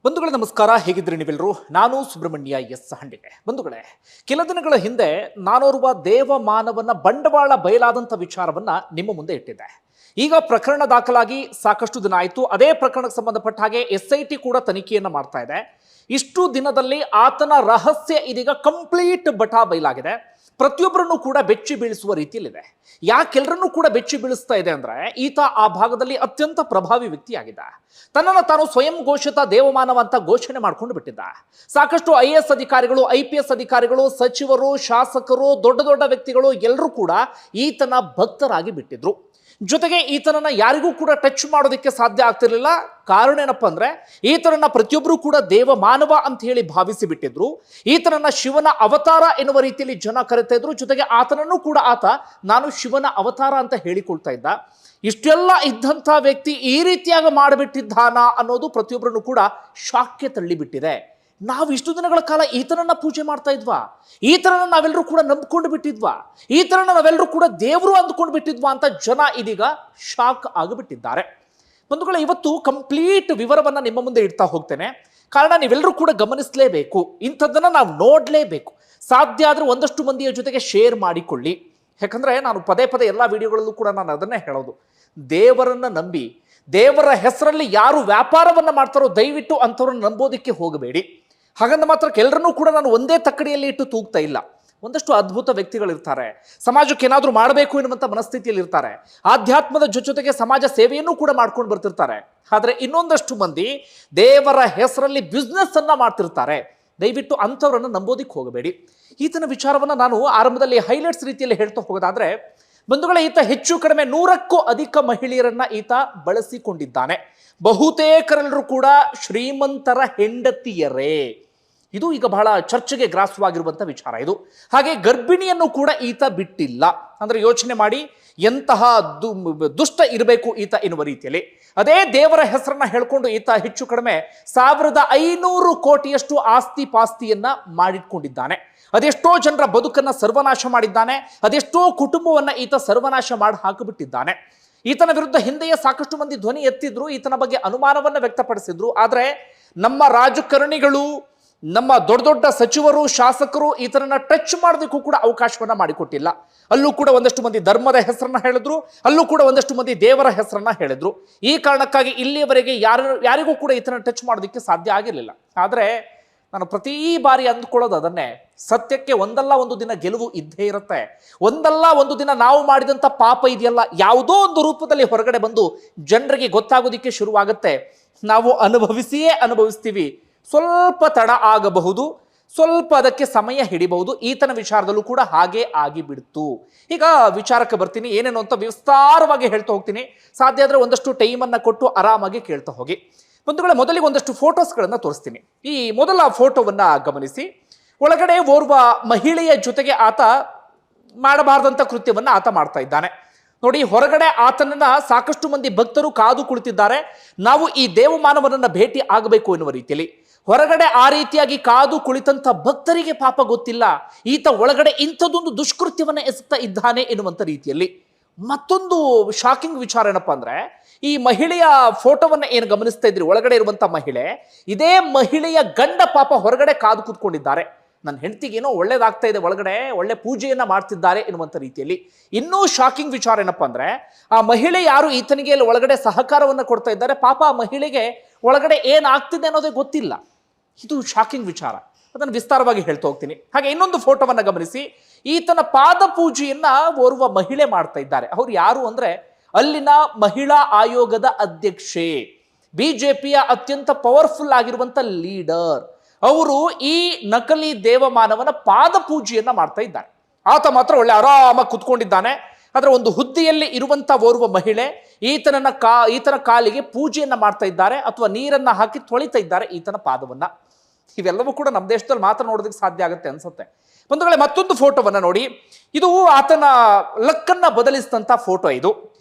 ಬಂಧುಗಳೇ ನಮಸ್ಕಾರ, ಹೇಗಿದ್ರಿ ನೀವೆಲ್ಲರೂ? ನಾನು ಸುಬ್ರಹ್ಮಣ್ಯ ಎಸ್ ಹಂಡಿಗೆ. ಬಂಧುಗಳೇ, ಕೆಲ ದಿನಗಳ ಹಿಂದೆ ನಾನೋರ್ವ ದೇವಮಾನವನ ಬಂಡವಾಳ ಬಯಲಾದಂಥ ವಿಚಾರವನ್ನ ನಿಮ್ಮ ಮುಂದೆ ಇಟ್ಟಿದ್ದೆ. ಈಗ ಪ್ರಕರಣ ದಾಖಲಾಗಿ ಸಾಕಷ್ಟು ದಿನ ಆಯಿತು. ಅದೇ ಪ್ರಕರಣಕ್ಕೆ ಸಂಬಂಧಪಟ್ಟ ಹಾಗೆ SIT ಕೂಡ ತನಿಖೆಯನ್ನ ಮಾಡ್ತಾ ಇದೆ. ಇಷ್ಟು ದಿನದಲ್ಲಿ ಆತನ ರಹಸ್ಯ ಇದೀಗ ಕಂಪ್ಲೀಟ್ ಬಟಾ ಬಯಲಾಗಿದೆ. ಪ್ರತಿಯೊಬ್ಬರನ್ನು ಕೂಡ ಬೆಚ್ಚಿ ಬೀಳಿಸುವ ರೀತಿಯಲ್ಲಿದೆ. ಯಾಕೆಲ್ಲರನ್ನೂ ಕೂಡ ಬೆಚ್ಚಿ ಬೀಳಿಸ್ತಾ ಇದೆ ಅಂದ್ರೆ, ಈತ ಆ ಭಾಗದಲ್ಲಿ ಅತ್ಯಂತ ಪ್ರಭಾವಿ ವ್ಯಕ್ತಿಯಾಗಿದ್ದ. ತನ್ನನ್ನು ತಾನು ಸ್ವಯಂ ಘೋಷಿತ ದೇವಮಾನವ ಅಂತ ಘೋಷಣೆ ಮಾಡ್ಕೊಂಡು ಬಿಟ್ಟಿದ್ದ. ಸಾಕಷ್ಟು IAS ಅಧಿಕಾರಿಗಳು, IPS ಅಧಿಕಾರಿಗಳು, ಸಚಿವರು, ಶಾಸಕರು, ದೊಡ್ಡ ದೊಡ್ಡ ವ್ಯಕ್ತಿಗಳು ಎಲ್ಲರೂ ಕೂಡ ಈತನ ಭಕ್ತರಾಗಿ ಬಿಟ್ಟಿದ್ರು. ಜೊತೆಗೆ ಈತನನ್ನ ಯಾರಿಗೂ ಕೂಡ ಟಚ್ ಮಾಡೋದಕ್ಕೆ ಸಾಧ್ಯ ಆಗ್ತಿರ್ಲಿಲ್ಲ. ಕಾರಣ ಏನಪ್ಪಾ ಅಂದ್ರೆ, ಈತನನ್ನ ಪ್ರತಿಯೊಬ್ಬರು ಕೂಡ ದೇವಮಾನವ ಅಂತ ಹೇಳಿ ಭಾವಿಸಿ ಬಿಟ್ಟಿದ್ರು. ಈತನನ್ನ ಶಿವನ ಅವತಾರ ಎನ್ನುವ ರೀತಿಯಲ್ಲಿ ಜನ ಕರೀತಾ ಇದ್ರು. ಜೊತೆಗೆ ಆತನನ್ನು ಕೂಡ ನಾನು ಶಿವನ ಅವತಾರ ಅಂತ ಹೇಳಿಕೊಳ್ತಾ ಇದ್ದ. ಇಷ್ಟೆಲ್ಲ ಇದ್ದಂಥ ವ್ಯಕ್ತಿ ಈ ರೀತಿಯಾಗಿ ಮಾಡಿಬಿಟ್ಟಿದ್ದಾನ ಅನ್ನೋದು ಪ್ರತಿಯೊಬ್ಬರನ್ನು ಕೂಡ ಶಾಕ್ಗೆ ತಳ್ಳಿಬಿಟ್ಟಿದೆ. ನಾವು ಇಷ್ಟು ದಿನಗಳ ಕಾಲ ಈತನನ್ನ ಪೂಜೆ ಮಾಡ್ತಾ ಇದ್ವಾ? ಈತನನ್ನ ನಾವೆಲ್ಲರೂ ಕೂಡ ನಂಬ್ಕೊಂಡು ಬಿಟ್ಟಿದ್ವಾ? ಈತನನ್ನ ನಾವೆಲ್ಲರೂ ಕೂಡ ದೇವರು ಅಂದ್ಕೊಂಡು ಬಿಟ್ಟಿದ್ವಾ ಅಂತ ಜನ ಇದೀಗ ಶಾಕ್ ಆಗಿಬಿಟ್ಟಿದ್ದಾರೆ. ಬಂಧುಗಳೇ, ಇವತ್ತು ಕಂಪ್ಲೀಟ್ ವಿವರವನ್ನ ನಿಮ್ಮ ಮುಂದೆ ಇಡ್ತಾ ಹೋಗ್ತೇನೆ. ಕಾರಣ ನೀವೆಲ್ಲರೂ ಕೂಡ ಗಮನಿಸಲೇಬೇಕು, ಇಂಥದ್ದನ್ನ ನಾವು ನೋಡಲೇಬೇಕು. ಸಾಧ್ಯ ಆದ್ರೆ ಒಂದಷ್ಟು ಮಂದಿಯ ಜೊತೆಗೆ ಶೇರ್ ಮಾಡಿಕೊಳ್ಳಿ. ಯಾಕಂದ್ರೆ ನಾನು ಪದೇ ಪದೇ ಎಲ್ಲ ವಿಡಿಯೋಗಳಲ್ಲೂ ಕೂಡ ನಾನು ಅದನ್ನೇ ಹೇಳೋದು, ದೇವರನ್ನ ನಂಬಿ ದೇವರ ಹೆಸರಲ್ಲಿ ಯಾರು ವ್ಯಾಪಾರವನ್ನ ಮಾಡ್ತಾರೋ ದಯವಿಟ್ಟು ಅಂಥವ್ರನ್ನ ನಂಬೋದಕ್ಕೆ ಹೋಗಬೇಡಿ. ಹಾಗಂದ ಮಾತ್ರ ಎಲ್ಲರನ್ನೂ ಕೂಡ ನಾನು ಒಂದೇ ತಕ್ಕಡಿಯಲ್ಲಿ ಇಟ್ಟು ತೂಗ್ತಾ ಇಲ್ಲ. ಒಂದಷ್ಟು ಅದ್ಭುತ ವ್ಯಕ್ತಿಗಳಿರ್ತಾರೆ, ಸಮಾಜಕ್ಕೆ ಏನಾದರೂ ಮಾಡಬೇಕು ಎನ್ನುವಂಥ ಮನಸ್ಥಿತಿಯಲ್ಲಿ ಇರ್ತಾರೆ, ಆಧ್ಯಾತ್ಮದ ಜೊತೆಗೆ ಸಮಾಜ ಸೇವೆಯನ್ನು ಕೂಡ ಮಾಡ್ಕೊಂಡು ಬರ್ತಿರ್ತಾರೆ. ಆದರೆ ಇನ್ನೊಂದಷ್ಟು ಮಂದಿ ದೇವರ ಹೆಸರಲ್ಲಿ ಬಿಸ್ನೆಸ್ ಅನ್ನ ಮಾಡ್ತಿರ್ತಾರೆ. ದಯವಿಟ್ಟು ಅಂಥವ್ರನ್ನ ನಂಬೋದಿಕ್ಕೆ ಹೋಗಬೇಡಿ. ಈತನ ವಿಚಾರವನ್ನ ನಾನು ಆರಂಭದಲ್ಲಿ ಹೈಲೈಟ್ಸ್ ರೀತಿಯಲ್ಲಿ ಹೇಳ್ತಾ ಹೋಗೋದಾದ್ರೆ, ಬಂಧುಗಳೇ, ಈತ ಹೆಚ್ಚು ಕಡಿಮೆ 100ಕ್ಕೂ ಅಧಿಕ ಮಹಿಳೆಯರನ್ನ ಈತ ಬಳಸಿಕೊಂಡಿದ್ದಾನೆ. ಬಹುತೇಕರೆಲ್ಲರೂ ಕೂಡ ಶ್ರೀಮಂತರ ಹೆಂಡತಿಯರೇ. ಇದು ಈಗ ಬಹಳ ಚರ್ಚೆಗೆ ಗ್ರಾಸವಾಗಿರುವಂಥ ವಿಚಾರ ಇದು. ಹಾಗೆ ಗರ್ಭಿಣಿಯನ್ನು ಕೂಡ ಈತ ಬಿಟ್ಟಿಲ್ಲ. ಅಂದ್ರೆ ಯೋಚನೆ ಮಾಡಿ, ಎಂತಹ ದುಷ್ಟ ಇರಬೇಕು ಈತ ಎನ್ನುವ ರೀತಿಯಲ್ಲಿ. ಅದೇ ದೇವರ ಹೆಸರನ್ನ ಹೇಳ್ಕೊಂಡು ಈತ ಹೆಚ್ಚು ಕಡಿಮೆ 1500 ಕೋಟಿಯಷ್ಟು ಆಸ್ತಿ ಪಾಸ್ತಿಯನ್ನ ಮಾಡಿಟ್ಕೊಂಡಿದ್ದಾನೆ. ಅದೆಷ್ಟೋ ಜನರ ಬದುಕನ್ನ ಸರ್ವನಾಶ ಮಾಡಿದ್ದಾನೆ. ಅದೆಷ್ಟೋ ಕುಟುಂಬವನ್ನ ಈತ ಸರ್ವನಾಶ ಮಾಡಿ ಹಾಕಿಬಿಟ್ಟಿದ್ದಾನೆ. ಈತನ ವಿರುದ್ಧ ಹಿಂದೆಯೇ ಸಾಕಷ್ಟು ಮಂದಿ ಧ್ವನಿ ಎತ್ತಿದ್ರು, ಈತನ ಬಗ್ಗೆ ಅನುಮಾನವನ್ನ ವ್ಯಕ್ತಪಡಿಸಿದ್ರು. ಆದ್ರೆ ನಮ್ಮ ರಾಜಕಾರಣಿಗಳು, ನಮ್ಮ ದೊಡ್ಡ ದೊಡ್ಡ ಸಚಿವರು, ಶಾಸಕರು ಈತನನ್ನ ಟಚ್ ಮಾಡೋದಕ್ಕೂ ಕೂಡ ಅವಕಾಶವನ್ನ ಮಾಡಿಕೊಟ್ಟಿಲ್ಲ. ಅಲ್ಲೂ ಕೂಡ ಒಂದಷ್ಟು ಮಂದಿ ಧರ್ಮದ ಹೆಸರನ್ನ ಹೇಳಿದ್ರು, ಅಲ್ಲೂ ಕೂಡ ಒಂದಷ್ಟು ಮಂದಿ ದೇವರ ಹೆಸರನ್ನ ಹೇಳಿದ್ರು. ಈ ಕಾರಣಕ್ಕಾಗಿ ಇಲ್ಲಿಯವರೆಗೆ ಯಾರಿಗೂ ಕೂಡ ಈತನ ಟಚ್ ಮಾಡೋದಕ್ಕೆ ಸಾಧ್ಯ ಆಗಿರಲಿಲ್ಲ. ಆದ್ರೆ ನಾನು ಪ್ರತಿ ಬಾರಿ ಅಂದ್ಕೊಳ್ಳೋದು ಅದನ್ನೇ, ಸತ್ಯಕ್ಕೆ ಒಂದಲ್ಲ ಒಂದು ದಿನ ಗೆಲುವು ಇದ್ದೇ ಇರುತ್ತೆ. ಒಂದಲ್ಲ ಒಂದು ದಿನ ನಾವು ಮಾಡಿದಂಥ ಪಾಪ ಇದೆಯಲ್ಲ, ಯಾವುದೋ ಒಂದು ರೂಪದಲ್ಲಿ ಹೊರಗಡೆ ಬಂದು ಜನರಿಗೆ ಗೊತ್ತಾಗೋದಿಕ್ಕೆ ಶುರುವಾಗುತ್ತೆ. ನಾವು ಅನುಭವಿಸ್ತೀವಿ. ಸ್ವಲ್ಪ ತಡ ಆಗಬಹುದು, ಸ್ವಲ್ಪ ಅದಕ್ಕೆ ಸಮಯ ಹಿಡಿಬಹುದು. ಈತನ ವಿಚಾರದಲ್ಲೂ ಕೂಡ ಹಾಗೆ ಆಗಿಬಿಡ್ತು. ಈಗ ವಿಚಾರಕ್ಕೆ ಬರ್ತೀನಿ, ಏನೇನು ಅಂತ ವಿಸ್ತಾರವಾಗಿ ಹೇಳ್ತಾ ಹೋಗ್ತೀನಿ. ಸಾಧ್ಯ ಆದರೆ ಒಂದಷ್ಟು ಟೈಮನ್ನು ಕೊಟ್ಟು ಆರಾಮಾಗಿ ಕೇಳ್ತಾ ಹೋಗಿ. ಬಂಧುಗಳೇ, ಮೊದಲಿಗೆ ಒಂದಷ್ಟು ಫೋಟೋಸ್ಗಳನ್ನು ತೋರಿಸ್ತೀನಿ. ಈ ಮೊದಲ ಫೋಟೋವನ್ನ ಗಮನಿಸಿ. ಒಳಗಡೆ ಓರ್ವ ಮಹಿಳೆಯ ಜೊತೆಗೆ ಆತ ಮಾಡಬಾರದಂಥ ಕೃತ್ಯವನ್ನ ಆತ ಮಾಡ್ತಾ ಇದ್ದಾನೆ. ನೋಡಿ, ಹೊರಗಡೆ ಆತನನ್ನ ಸಾಕಷ್ಟು ಮಂದಿ ಭಕ್ತರು ಕಾದು ಕುಳಿತಿದ್ದಾರೆ. ನಾವು ಈ ದೇವಮಾನವನನ್ನ ಭೇಟಿ ಆಗಬೇಕು ಎನ್ನುವ ರೀತಿಯಲ್ಲಿ. ಹೊರಗಡೆ ಆ ರೀತಿಯಾಗಿ ಕಾದು ಕುಳಿತಂತ ಭಕ್ತರಿಗೆ ಪಾಪ ಗೊತ್ತಿಲ್ಲ, ಈತ ಒಳಗಡೆ ಇಂಥದ್ದೊಂದು ದುಷ್ಕೃತ್ಯವನ್ನ ಎಸಗ್ತಾ ಇದ್ದಾನೆ ಎನ್ನುವಂಥ ರೀತಿಯಲ್ಲಿ. ಮತ್ತೊಂದು ಶಾಕಿಂಗ್ ವಿಚಾರ ಏನಪ್ಪಾ ಅಂದ್ರೆ, ಈ ಮಹಿಳೆಯ ಫೋಟೋವನ್ನ ಏನು ಗಮನಿಸ್ತಾ ಇದ್ರಿ, ಒಳಗಡೆ ಇರುವಂತ ಮಹಿಳೆ, ಇದೇ ಮಹಿಳೆಯ ಗಂಡ ಪಾಪ ಹೊರಗಡೆ ಕಾದು ಕೂತ್ಕೊಂಡಿದ್ದಾರೆ. ನನ್ನ ಹೆಂಡತಿಗೆ ಏನೋ ಒಳ್ಳೇದಾಗ್ತಾ ಇದೆ, ಒಳಗಡೆ ಒಳ್ಳೆ ಪೂಜೆಯನ್ನ ಮಾಡ್ತಿದ್ದಾರೆ ಎನ್ನುವಂಥ ರೀತಿಯಲ್ಲಿ. ಇನ್ನೂ ಶಾಕಿಂಗ್ ವಿಚಾರ ಏನಪ್ಪಾ ಅಂದ್ರೆ, ಆ ಮಹಿಳೆ ಯಾರು ಈತನಿಗೆ ಒಳಗಡೆ ಸಹಕಾರವನ್ನ ಕೊಡ್ತಾ ಇದ್ದಾರೆ, ಪಾಪ ಆ ಮಹಿಳೆಗೆ ಒಳಗಡೆ ಏನಾಗ್ತಿದೆ ಅನ್ನೋದೇ ಗೊತ್ತಿಲ್ಲ. ಇದು ಶಾಕಿಂಗ್ ವಿಚಾರ, ಅದನ್ನು ವಿಸ್ತಾರವಾಗಿ ಹೇಳ್ತಾ ಹೋಗ್ತೀನಿ. ಹಾಗೆ ಇನ್ನೊಂದು ಫೋಟೋವನ್ನ ಗಮನಿಸಿ. ಈತನ ಪಾದ ಪೂಜೆಯನ್ನ ಓರ್ವ ಮಹಿಳೆ ಮಾಡ್ತಾ ಇದ್ದಾರೆ. ಅವ್ರು ಯಾರು ಅಂದ್ರೆ, ಅಲ್ಲಿನ ಮಹಿಳಾ ಆಯೋಗದ ಅಧ್ಯಕ್ಷೆ, ಬಿಜೆಪಿಯ ಅತ್ಯಂತ ಪವರ್ಫುಲ್ ಆಗಿರುವಂತ ಲೀಡರ್. ಅವರು ಈ ನಕಲಿ ದೇವಮಾನವನ ಪಾದ ಪೂಜೆಯನ್ನ ಮಾಡ್ತಾ ಇದ್ದಾರೆ. ಆತ ಮಾತ್ರ ಒಳ್ಳೆ ಆರಾಮಾಗಿ ಕುತ್ಕೊಂಡಿದ್ದಾನೆ. ಆದ್ರೆ ಒಂದು ಹುದ್ದೆಯಲ್ಲಿ ಇರುವಂತ ಓರ್ವ ಮಹಿಳೆ ಈತನ ಕಾಲಿಗೆ ಪೂಜೆಯನ್ನ ಮಾಡ್ತಾ ಇದ್ದಾರೆ, ಅಥವಾ ನೀರನ್ನ ಹಾಕಿ ತೊಳಿತಾ ಇದ್ದಾರೆ ಈತನ ಪಾದವನ್ನ. ಇವೆಲ್ಲವೂ ಕೂಡ ನಮ್ಮ ದೇಶದಲ್ಲಿ ಮಾತ್ರ ನೋಡೋದಕ್ಕೆ ಸಾಧ್ಯ ಆಗುತ್ತೆ ಅನ್ಸುತ್ತೆ. ಬಂಧುಗಳೇ, ಮತ್ತೊಂದು ಫೋಟೋವನ್ನ ನೋಡಿ. ಇದು ಆತನ ಲಕ್ಕನ್ನ ಬದಲಿಸಿದಂತ ಫೋಟೋ ಇದು.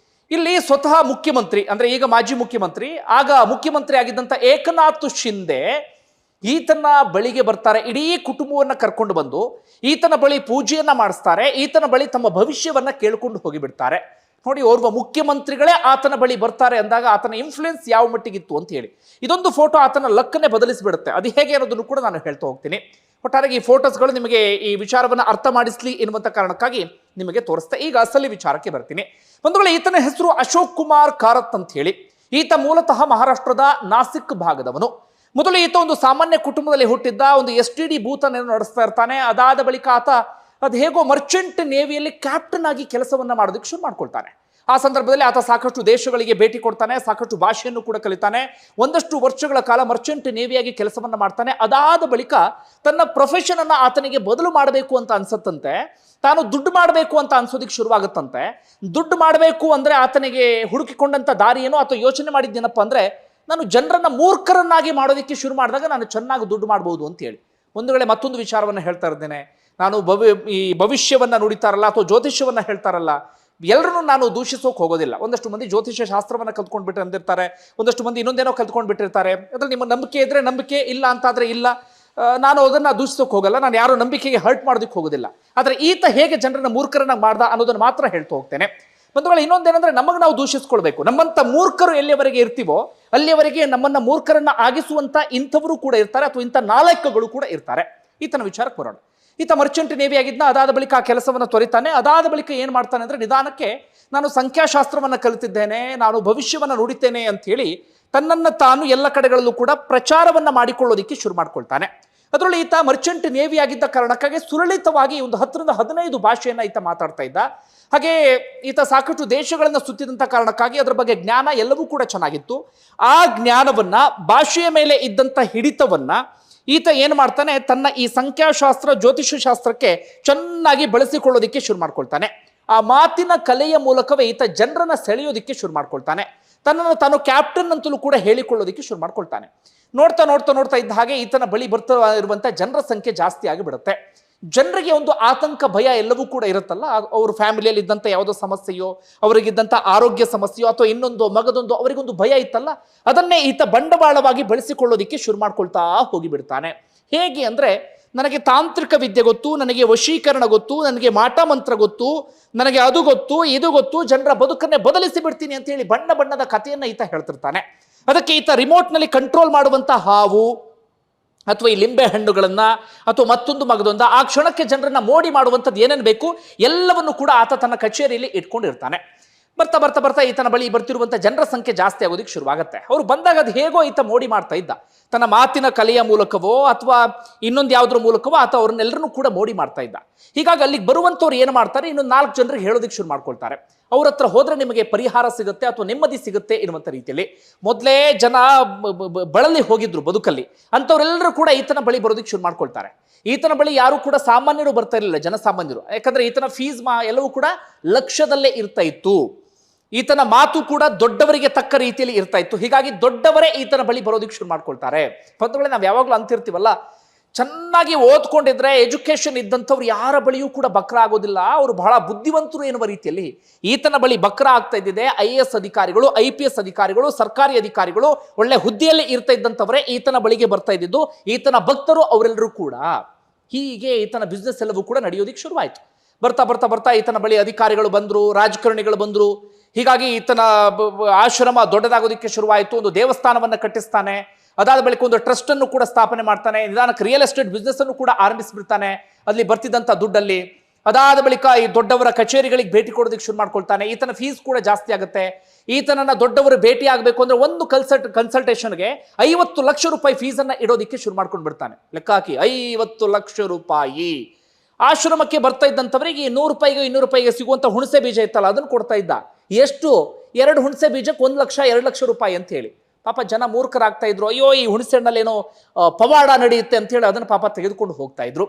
ಇಲ್ಲಿ ಸ್ವತಃ ಮುಖ್ಯಮಂತ್ರಿ, ಅಂದ್ರೆ ಈಗ ಮಾಜಿ ಮುಖ್ಯಮಂತ್ರಿ, ಆಗ ಮುಖ್ಯಮಂತ್ರಿ ಆಗಿದ್ದಂತ ಏಕನಾಥ್ ಶಿಂದೆ ಈತನ ಬಳಿಗೆ ಬರ್ತಾರೆ. ಇಡೀ ಕುಟುಂಬವನ್ನ ಕರ್ಕೊಂಡು ಬಂದು ಈತನ ಬಳಿ ಪೂಜೆಯನ್ನ ಮಾಡಿಸ್ತಾರೆ. ಈತನ ಬಳಿ ತಮ್ಮ ಭವಿಷ್ಯವನ್ನ ಕೇಳ್ಕೊಂಡು ಹೋಗಿಬಿಡ್ತಾರೆ. ನೋಡಿ, ಓರ್ವ ಮುಖ್ಯಮಂತ್ರಿಗಳೇ ಆತನ ಬಳಿ ಬರ್ತಾರೆ ಅಂದಾಗ ಆತನ ಇನ್ಫ್ಲುಯೆನ್ಸ್ ಯಾವ ಮಟ್ಟಿಗಿತ್ತು ಅಂತ ಹೇಳಿ. ಇದೊಂದು ಫೋಟೋ ಆತನ ಲಕ್ಕನ್ನೇ ಬದಲಿಸಿಬಿಡುತ್ತೆ. ಅದು ಹೇಗೆ ಅನ್ನೋದನ್ನು ಕೂಡ ನಾನು ಹೇಳ್ತಾ ಹೋಗ್ತೀನಿ. ಒಟ್ಟಾರೆಗೆ ಈ ಫೋಟೋಸ್ಗಳು ನಿಮಗೆ ಈ ವಿಚಾರವನ್ನು ಅರ್ಥ ಮಾಡಿಸ್ಲಿ ಎನ್ನುವಂಥ ಕಾರಣಕ್ಕಾಗಿ ನಿಮಗೆ ತೋರಿಸ್ತೆ. ಈಗ ಅಸಲಿ ವಿಚಾರಕ್ಕೆ ಬರ್ತೀನಿ. ಬಂಧುಗಳೇ, ಈತನ ಹೆಸರು ಅಶೋಕ್ ಕುಮಾರ್ ಕಾರತ್ ಅಂತ ಹೇಳಿ. ಈತ ಮೂಲತಃ ಮಹಾರಾಷ್ಟ್ರದ ನಾಸಿಕ್ ಭಾಗದವನು. ಮೊದಲು ಈತ ಒಂದು ಸಾಮಾನ್ಯ ಕುಟುಂಬದಲ್ಲಿ ಹುಟ್ಟಿದ್ದ. ಒಂದು STD ಬೂತ್ ಅನ್ನು ನಡೆಸ್ತಾ ಇರ್ತಾನೆ. ಅದಾದ ಬಳಿಕ ಆತ ಅದು ಹೇಗೋ ಮರ್ಚೆಂಟ್ ನೇವಿಯಲ್ಲಿ ಕ್ಯಾಪ್ಟನ್ ಆಗಿ ಕೆಲಸವನ್ನ ಮಾಡೋದಕ್ಕೆ ಶುರು ಮಾಡ್ಕೊಳ್ತಾನೆ. ಆ ಸಂದರ್ಭದಲ್ಲಿ ಆತ ಸಾಕಷ್ಟು ದೇಶಗಳಿಗೆ ಭೇಟಿ ಕೊಡ್ತಾನೆ, ಸಾಕಷ್ಟು ಭಾಷೆಯನ್ನು ಕೂಡ ಕಲಿತಾನೆ. ಒಂದಷ್ಟು ವರ್ಷಗಳ ಕಾಲ ಮರ್ಚೆಂಟ್ ನೇವಿಯಾಗಿ ಕೆಲಸವನ್ನ ಮಾಡ್ತಾನೆ. ಅದಾದ ಬಳಿಕ ತನ್ನ ಪ್ರೊಫೆಷನ್ ಅನ್ನ ಆತನಿಗೆ ಬದಲು ಮಾಡಬೇಕು ಅಂತ ಅನ್ಸತ್ತಂತೆ. ತಾನು ದುಡ್ಡು ಮಾಡಬೇಕು ಅಂತ ಅನ್ಸೋದಿಕ್ಕೆ ಶುರುವಾಗುತ್ತಂತೆ. ದುಡ್ಡು ಮಾಡಬೇಕು ಅಂದ್ರೆ ಆತನಿಗೆ ಹುಡುಕಿಕೊಂಡಂತ ದಾರಿ ಏನೋ ಅಥವಾ ಯೋಚನೆ ಮಾಡಿದ್ದೇನಪ್ಪ ಅಂದ್ರೆ, ನಾನು ಜನರನ್ನ ಮೂರ್ಖರನ್ನಾಗಿ ಮಾಡೋದಕ್ಕೆ ಶುರು ಮಾಡಿದಾಗ ನಾನು ಚೆನ್ನಾಗಿ ದುಡ್ಡು ಮಾಡ್ಬೋದು ಅಂತ ಹೇಳಿ. ಒಂದು ವೇಳೆ ಮತ್ತೊಂದು ವಿಚಾರವನ್ನು ಹೇಳ್ತಾ ಇದ್ದೇನೆ. ನಾನು ಈ ಭವಿಷ್ಯವನ್ನ ನುಡಿತಾರಲ್ಲ ಅಥವಾ ಜ್ಯೋತಿಷ್ಯವನ್ನ ಹೇಳ್ತಾರಲ್ಲ, ಎಲ್ಲರನ್ನೂ ನಾನು ದೂಷಿಸೋಕೆ ಹೋಗೋದಿಲ್ಲ. ಒಂದಷ್ಟು ಮಂದಿ ಜ್ಯೋತಿಷ್ಯ ಶಾಸ್ತ್ರವನ್ನು ಕಲ್ತ್ಕೊಂಡ್ಬಿಟ್ಟು ಅಂದಿರ್ತಾರೆ, ಒಂದಷ್ಟು ಮಂದಿ ಇನ್ನೊಂದೇನೋ ಕಲ್ತ್ಕೊಂಡ್ಬಿಟ್ಟಿರ್ತಾರೆ. ಅದ್ರಲ್ಲಿ ನಿಮ್ಮ ನಂಬಿಕೆ ಇದ್ರೆ ನಂಬಿಕೆ, ಇಲ್ಲ ಅಂತಾದ್ರೆ ಇಲ್ಲ. ನಾನು ಅದನ್ನ ದೂಷಿಸೋಕೆ ಹೋಗಲ್ಲ. ನಾನು ಯಾರೋ ನಂಬಿಕೆಗೆ ಹರ್ಟ್ ಮಾಡೋದಕ್ಕೆ ಹೋಗೋದಿಲ್ಲ. ಆದರೆ ಈತ ಹೇಗೆ ಜನರನ್ನ ಮೂರ್ಖರನ್ನಾಗಿ ಮಾಡ್ದ ಅನ್ನೋದನ್ನು ಮಾತ್ರ ಹೇಳ್ತಾ ಹೋಗ್ತೇನೆ. ಬಂಧುಗಳು, ಇನ್ನೊಂದೇನಂದ್ರೆ, ನಮಗೆ ನಾವು ದೂಷಿಸ್ಕೊಳ್ಬೇಕು. ನಮ್ಮಂತ ಮೂರ್ಖರು ಎಲ್ಲಿಯವರೆಗೆ ಇರ್ತೀವೋ ಅಲ್ಲಿಯವರೆಗೆ ನಮ್ಮನ್ನ ಮೂರ್ಖರನ್ನ ಆಗಿಸುವಂತ ಇಂಥವರು ಕೂಡ ಇರ್ತಾರೆ, ಅಥವಾ ಇಂಥ ನಾಲ್ಕುಗಳು ಕೂಡ ಇರ್ತಾರೆ. ಈತನ ವಿಚಾರಕ್ಕೆ ಬರೋಣ. ಈತ ಮರ್ಚೆಂಟ್ ನೇವಿ ಆಗಿದ್ದ. ಅದಾದ ಬಳಿಕ ಆ ಕೆಲಸವನ್ನು ತೊರಿತಾನೆ. ಅದಾದ ಬಳಿಕ ಏನು ಮಾಡ್ತಾನೆ ಅಂದರೆ, ನಿಧಾನಕ್ಕೆ ನಾನು ಸಂಖ್ಯಾಶಾಸ್ತ್ರವನ್ನು ಕಲಿತಿದ್ದೇನೆ, ನಾನು ಭವಿಷ್ಯವನ್ನು ನುಡಿತೇನೆ ಅಂತ ಹೇಳಿ ತನ್ನನ್ನು ತಾನು ಎಲ್ಲ ಕಡೆಗಳಲ್ಲೂ ಕೂಡ ಪ್ರಚಾರವನ್ನು ಮಾಡಿಕೊಳ್ಳೋದಕ್ಕೆ ಶುರು ಮಾಡ್ಕೊಳ್ತಾನೆ. ಅದರಲ್ಲಿ ಈತ ಮರ್ಚೆಂಟ್ ನೇವಿ ಆಗಿದ್ದ ಕಾರಣಕ್ಕಾಗಿ ಸುಲಲಿತವಾಗಿ ಒಂದು 10ರಿಂದ 15 ಭಾಷೆಯನ್ನು ಈತ ಮಾತಾಡ್ತಾ ಇದ್ದ. ಹಾಗೆ ಈತ ಸಾಕಷ್ಟು ದೇಶಗಳನ್ನು ಸುತ್ತಿದಂಥ ಕಾರಣಕ್ಕಾಗಿ ಅದರ ಬಗ್ಗೆ ಜ್ಞಾನ ಎಲ್ಲವೂ ಕೂಡ ಚೆನ್ನಾಗಿತ್ತು. ಆ ಜ್ಞಾನವನ್ನ, ಭಾಷೆಯ ಮೇಲೆ ಇದ್ದಂಥ ಹಿಡಿತವನ್ನ ಈತ ಏನು ಮಾಡ್ತಾನೆ, ತನ್ನ ಈ ಸಂಖ್ಯಾಶಾಸ್ತ್ರ ಜ್ಯೋತಿಷ್ಯ ಶಾಸ್ತ್ರಕ್ಕೆ ಚೆನ್ನಾಗಿ ಬಳಸಿಕೊಳ್ಳೋದಕ್ಕೆ ಶುರು ಮಾಡ್ಕೊಳ್ತಾನೆ. ಆ ಮಾತಿನ ಕಲೆಯ ಮೂಲಕವೇ ಈತ ಜನರನ್ನ ಸೆಳೆಯೋದಕ್ಕೆ ಶುರು ಮಾಡ್ಕೊಳ್ತಾನೆ. ತನ್ನನ್ನು ತಾನು ಕ್ಯಾಪ್ಟನ್ ಅಂತಲೂ ಕೂಡ ಹೇಳಿಕೊಳ್ಳೋದಕ್ಕೆ ಶುರು ಮಾಡ್ಕೊಳ್ತಾನೆ. ನೋಡ್ತಾ ನೋಡ್ತಾ ನೋಡ್ತಾ ಇದ್ದ ಹಾಗೆ ಈತನ ಬಳಿ ಬರ್ತಾ ಇರುವಂಥ ಜನರ ಸಂಖ್ಯೆ ಜಾಸ್ತಿ ಆಗಿಬಿಡುತ್ತೆ. ಜನರಿಗೆ ಒಂದು ಆತಂಕ, ಭಯ ಎಲ್ಲವೂ ಕೂಡ ಇರುತ್ತಲ್ಲ. ಅವ್ರ ಫ್ಯಾಮಿಲಿಯಲ್ಲಿ ಇದ್ದಂಥ ಯಾವುದೋ ಸಮಸ್ಯೆಯೋ, ಅವರಿಗಿದ್ದಂಥ ಆರೋಗ್ಯ ಸಮಸ್ಯೆಯೋ ಅಥವಾ ಇನ್ನೊಂದು ಮಗದೊಂದು ಅವರಿಗೊಂದು ಭಯ ಇತ್ತಲ್ಲ, ಅದನ್ನೇ ಈತ ಬಂಡವಾಳವಾಗಿ ಬಳಸಿಕೊಳ್ಳೋದಕ್ಕೆ ಶುರು ಮಾಡ್ಕೊಳ್ತಾ ಹೋಗಿಬಿಡ್ತಾನೆ. ಹೇಗೆ ಅಂದರೆ, ನನಗೆ ತಾಂತ್ರಿಕ ವಿದ್ಯೆ ಗೊತ್ತು, ನನಗೆ ವಶೀಕರಣ ಗೊತ್ತು, ನನಗೆ ಮಾಟ ಮಂತ್ರ ಗೊತ್ತು, ನನಗೆ ಅದು ಗೊತ್ತು, ಇದು ಗೊತ್ತು, ಜನರ ಬದುಕನ್ನೇ ಬದಲಿಸಿ ಬಿಡ್ತೀನಿ ಅಂತ ಹೇಳಿ ಬಣ್ಣ ಬಣ್ಣದ ಕಥೆಯನ್ನು ಈತ ಹೇಳ್ತಿರ್ತಾನೆ. ಅದಕ್ಕೆ ಈತ ರಿಮೋಟ್ನಲ್ಲಿ ಕಂಟ್ರೋಲ್ ಮಾಡುವಂಥ ಹಾವು ಅಥವಾ ಈ ಲಿಂಬೆ ಹಣ್ಣುಗಳನ್ನ ಅಥವಾ ಮತ್ತೊಂದು ಮಗದೊಂದ ಆ ಕ್ಷಣಕ್ಕೆ ಜನರನ್ನ ಮೋಡಿ ಮಾಡುವಂಥದ್ದು ಏನೇನು ಬೇಕು ಎಲ್ಲವನ್ನು ಕೂಡ ಆತ ತನ್ನ ಕಚೇರಿಯಲ್ಲಿ ಇಟ್ಕೊಂಡಿರ್ತಾನೆ. ಬರ್ತಾ ಬರ್ತಾ ಬರ್ತಾ ಈತನ ಬಳಿ ಬರ್ತಿರುವಂಥ ಜನರ ಸಂಖ್ಯೆ ಜಾಸ್ತಿ ಆಗೋದಕ್ಕೆ ಶುರುವಾಗುತ್ತೆ. ಅವರು ಬಂದಾಗ ಅದು ಹೇಗೋ ಈತ ಮೋಡಿ ಮಾಡ್ತಾ ಇದ್ದ. ತನ್ನ ಮಾತಿನ ಕಲೆಯ ಮೂಲಕವೋ ಅಥವಾ ಇನ್ನೊಂದು ಯಾವುದ್ರ ಮೂಲಕವೋ ಆತ ಅವ್ರನ್ನೆಲ್ಲರನ್ನೂ ಕೂಡ ಮೋಡಿ ಮಾಡ್ತಾ ಇದ್ದ. ಹೀಗಾಗಿ ಅಲ್ಲಿಗೆ ಬರುವಂಥವ್ರು ಏನು ಮಾಡ್ತಾರೆ, ಇನ್ನೊಂದು 4 ಜನರಿಗೆ ಹೇಳೋದಕ್ಕೆ ಶುರು ಮಾಡ್ಕೊಳ್ತಾರೆ. ಅವ್ರ ಹತ್ರ ಹೋದ್ರೆ ನಿಮಗೆ ಪರಿಹಾರ ಸಿಗುತ್ತೆ ಅಥವಾ ನೆಮ್ಮದಿ ಸಿಗುತ್ತೆ ಎನ್ನುವಂಥ ರೀತಿಯಲ್ಲಿ. ಮೊದಲೇ ಜನ ಬಳಲಿ ಹೋಗಿದ್ರು ಬದುಕಲ್ಲಿ, ಅಂಥವ್ರೆಲ್ಲರೂ ಕೂಡ ಈತನ ಬಳಿ ಬರೋದಕ್ಕೆ ಶುರು ಮಾಡ್ಕೊಳ್ತಾರೆ. ಈತನ ಬಳಿ ಯಾರು ಕೂಡ ಸಾಮಾನ್ಯರು ಬರ್ತಾ ಇರಲಿಲ್ಲ, ಜನಸಾಮಾನ್ಯರು. ಯಾಕಂದ್ರೆ ಈತನ ಫೀಸ್ ಎಲ್ಲವೂ ಕೂಡ ಲಕ್ಷದಲ್ಲೇ ಇರ್ತಾ ಇತ್ತು. ಈತನ ಮಾತು ಕೂಡ ದೊಡ್ಡವರಿಗೆ ತಕ್ಕ ರೀತಿಯಲ್ಲಿ ಇರ್ತಾ ಇತ್ತು. ಹೀಗಾಗಿ ದೊಡ್ಡವರೇ ಈತನ ಬಳಿ ಬರೋದಕ್ಕೆ ಶುರು ಮಾಡ್ಕೊಳ್ತಾರೆ. ಬಂಧುಗಳೇ, ನಾವು ಯಾವಾಗಲೂ ಅಂತಿರ್ತೀವಲ್ಲ, ಚೆನ್ನಾಗಿ ಓದ್ಕೊಂಡಿದ್ರೆ, ಎಜುಕೇಶನ್ ಇದ್ದಂಥವ್ರು ಯಾರ ಬಳಿಯೂ ಕೂಡ ಬಕ್ರ ಆಗೋದಿಲ್ಲ, ಅವರು ಬಹಳ ಬುದ್ಧಿವಂತರು ಎನ್ನುವ ರೀತಿಯಲ್ಲಿ ಈತನ ಬಳಿ ಬಕ್ರ ಆಗ್ತಾ ಇದ್ದಿದೆ. IAS ಅಧಿಕಾರಿಗಳು, IPS ಅಧಿಕಾರಿಗಳು, ಸರ್ಕಾರಿ ಅಧಿಕಾರಿಗಳು, ಒಳ್ಳೆ ಹುದ್ದೆಯಲ್ಲಿ ಇರ್ತಾ ಇದ್ದಂಥವರೇ ಈತನ ಬಳಿಗೆ ಬರ್ತಾ ಇದ್ದಿದ್ದು. ಈತನ ಭಕ್ತರು ಅವರೆಲ್ಲರೂ ಕೂಡ. ಹೀಗೆ ಈತನ ಬಿಸ್ನೆಸ್ ಎಲ್ಲವೂ ಕೂಡ ನಡೆಯೋದಿಕ್ಕೆ ಶುರುವಾಯಿತು. ಬರ್ತಾ ಬರ್ತಾ ಬರ್ತಾ ಈತನ ಬಳಿ ಅಧಿಕಾರಿಗಳು ಬಂದರು, ರಾಜಕಾರಣಿಗಳು ಬಂದರು. ಹೀಗಾಗಿ ಈತನ ಆಶ್ರಮ ದೊಡ್ಡದಾಗೋದಕ್ಕೆ ಶುರುವಾಯಿತು. ಒಂದು ದೇವಸ್ಥಾನವನ್ನು ಕಟ್ಟಿಸ್ತಾನೆ. ಅದಾದ ಬಳಿಕ ಒಂದು ಟ್ರಸ್ಟ್ ಅನ್ನು ಕೂಡ ಸ್ಥಾಪನೆ ಮಾಡ್ತಾನೆ. ನಿಧಾನಕ್ಕೆ ರಿಯಲ್ ಎಸ್ಟೇಟ್ ಬಿಸ್ನೆಸ್ ಅನ್ನು ಕೂಡ ಆರಂಭಿಸಿಬಿಡ್ತಾನೆ ಅಲ್ಲಿ ಬರ್ತಿದ್ದಂಥ ದುಡ್ಡಲ್ಲಿ. ಅದಾದ ಬಳಿಕ ಈ ದೊಡ್ಡವರ ಕಚೇರಿಗಳಿಗೆ ಭೇಟಿ ಕೊಡೋದಕ್ಕೆ ಶುರು ಮಾಡ್ಕೊಳ್ತಾನೆ. ಈತನ ಫೀಸ್ ಕೂಡ ಜಾಸ್ತಿ ಆಗುತ್ತೆ. ಈತನನ್ನ ದೊಡ್ಡವರು ಭೇಟಿ ಆಗಬೇಕು ಅಂದ್ರೆ ಒಂದು ಕನ್ಸಲ್ಟೇಷನ್ಗೆ 50 ಲಕ್ಷ ರೂಪಾಯಿ ಫೀಸನ್ನು ಇಡೋದಕ್ಕೆ ಶುರು ಮಾಡ್ಕೊಂಡು ಬಿಡ್ತಾನೆ. ಲೆಕ್ಕ ಹಾಕಿ, 50 ಲಕ್ಷ ರೂಪಾಯಿ. ಆಶ್ರಮಕ್ಕೆ ಬರ್ತಾ ಇದ್ದಂಥವರಿಗೆ 100 ರೂಪಾಯಿಗೆ 200 ರೂಪಾಯಿಗೆ ಸಿಗುವಂಥ ಹುಣಸೆ ಬೀಜ ಇತ್ತಲ್ಲ, ಅದನ್ನು ಕೊಡ್ತಾ ಇದ್ದ. ಎಷ್ಟು? 2 ಹುಣಸೆ ಬೀಜಕ್ಕೆ 1 ಲಕ್ಷ 2 ಲಕ್ಷ ರೂಪಾಯಿ ಅಂತ ಹೇಳಿ. ಪಾಪ ಜನ ಮೂರ್ಖರಾಗ್ತಾ ಇದ್ರು. ಅಯ್ಯೋ, ಈ ಹುಣಸೆ ಹಣ್ಣಲ್ಲಿ ಏನೋ ಪವಾಡ ನಡೆಯುತ್ತೆ ಅಂತ ಹೇಳಿ ಅದನ್ನು ಪಾಪ ತೆಗೆದುಕೊಂಡು ಹೋಗ್ತಾ ಇದ್ರು.